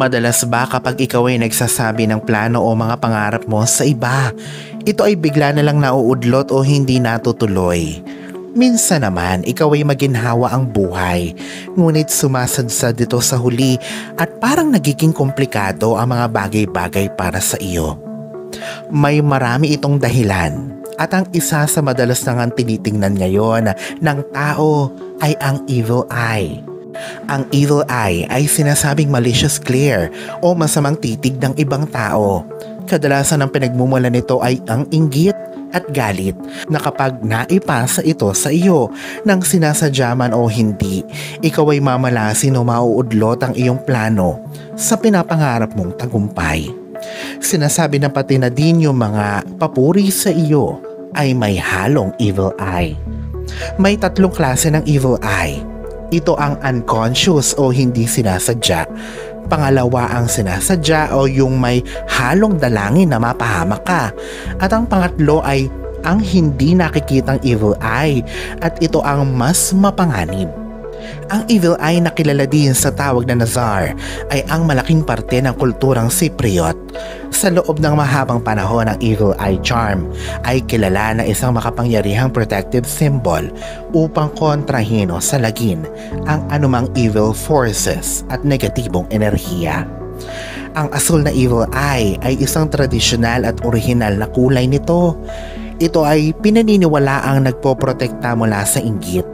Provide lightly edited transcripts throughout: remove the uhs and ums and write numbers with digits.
Madalas ba kapag ikaw ay nagsasabi ng plano o mga pangarap mo sa iba, ito ay bigla na lang nauudlot o hindi natutuloy? Minsan naman, ikaw ay maginhawa ang buhay, ngunit sumasadsad dito sa huli at parang nagiging komplikado ang mga bagay-bagay para sa iyo. May marami itong dahilan at ang isa sa madalas nang tinitingnan ngayon ng tao ay ang evil eye. Ang evil eye ay sinasabing malicious glare o masamang titig ng ibang tao. Kadalasan ang pinagmumula nito ay ang inggit at galit na kapag naipasa ito sa iyo nang sinasadya man o hindi, ikaw ay mamalasin o mauudlot ang iyong plano sa pinapangarap mong tagumpay. Sinasabi na pati na din yung mga papuri sa iyo ay may halong evil eye. May tatlong klase ng evil eye. Ito ang unconscious o hindi sinasadya. Pangalawa ang sinasadya o yung may halong dalangin na mapahamak ka. At ang pangatlo ay ang hindi nakikitang evil eye at ito ang mas mapanganib. Ang evil eye na kilala din sa tawag na Nazar ay ang malaking parte ng kulturang Cypriot. Sa loob ng mahabang panahon, ang evil eye charm ay kilala na isang makapangyarihang protective symbol upang kontrahin o salagin ang anumang evil forces at negatibong enerhiya. Ang asul na evil eye ay isang tradisyonal at orihinal na kulay nito. Ito ay pinaniniwalaang nagpoprotekta mula sa inggit,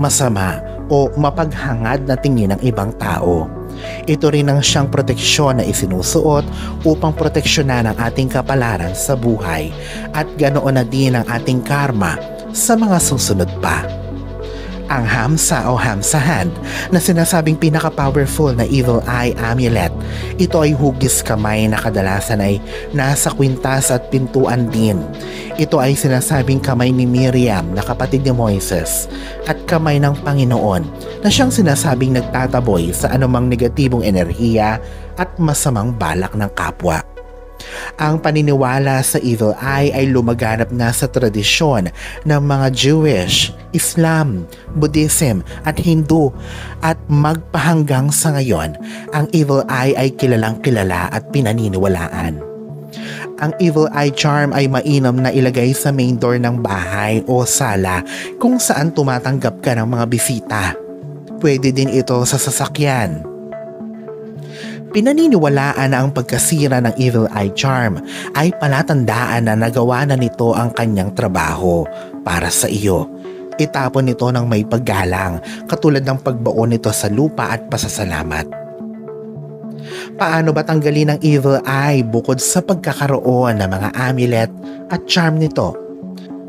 masama o mapaghangad na tingin ng ibang tao. Ito rin ang siyang proteksyon na isinusuot upang proteksyonan ang ating kapalaran sa buhay at ganoon na din ang ating karma sa mga susunod pa. Ang Hamsa o Hamsa Hand na sinasabing pinaka-powerful na evil eye amulet, ito ay hugis kamay na kadalasan ay nasa kwintas at pintuan din. Ito ay sinasabing kamay ni Miriam na kapatid ni Moises at kamay ng Panginoon na siyang sinasabing nagtataboy sa anumang negatibong enerhiya at masamang balak ng kapwa. Ang paniniwala sa evil eye ay lumaganap na sa tradisyon ng mga Jewish, Islam, Buddhism at Hindu at magpahanggang sa ngayon, ang evil eye ay kilalang kilala at pinaniniwalaan. Ang evil eye charm ay mainam na ilagay sa main door ng bahay o sala kung saan tumatanggap ka ng mga bisita. Pwede din ito sa sasakyan. Pinaniniwalaan na ang pagkasira ng evil eye charm ay palatandaan na nagawa na nito ang kanyang trabaho para sa iyo. Itapon nito ng may paggalang, katulad ng pagbaon nito sa lupa at pasasalamat. Paano ba tanggalin ang evil eye bukod sa pagkakaroon ng mga amulet at charm nito?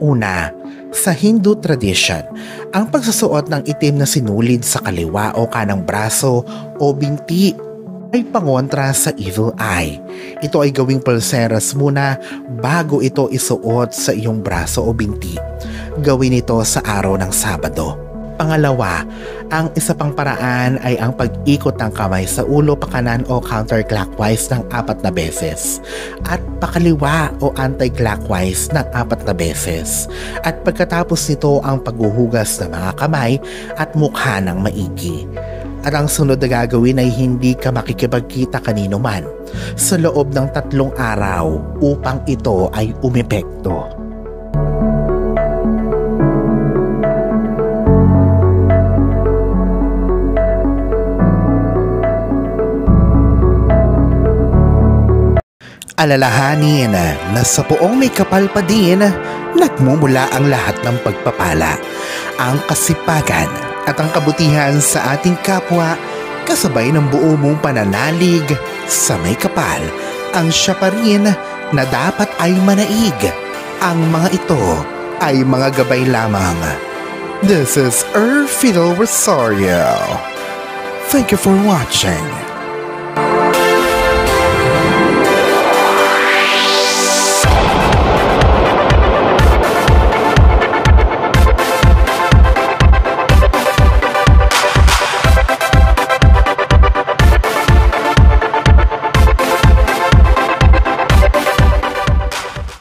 Una, sa Hindu tradition, ang pagsusuot ng itim na sinulid sa kaliwa o kanang braso o binti ay pangontra sa evil eye. Ito ay gawing pulseras muna bago ito isuot sa iyong braso o binti. Gawin ito sa araw ng Sabado. Pangalawa, ang isa pang paraan ay ang pag-ikot ng kamay sa ulo pakanan o counterclockwise ng 4 na beses at pakaliwa o anti-clockwise ng 4 na beses. At pagkatapos nito ang paghuhugas ng mga kamay at mukha ng maigi. At ang sunod na gagawin ay hindi ka makikipagkita kanino man sa loob ng 3 araw upang ito ay umepekto. Alalahanin na sa poong may kapal pa din, nagmumula ang lahat ng pagpapala, ang kasipagan at ang kabutihan sa ating kapwa kasabay ng buo mong pananalig sa may kapal. Ang siya pa rin na dapat ay manaig. Ang mga ito ay mga gabay lamang. This is Fiddle Rosario. Thank you for watching.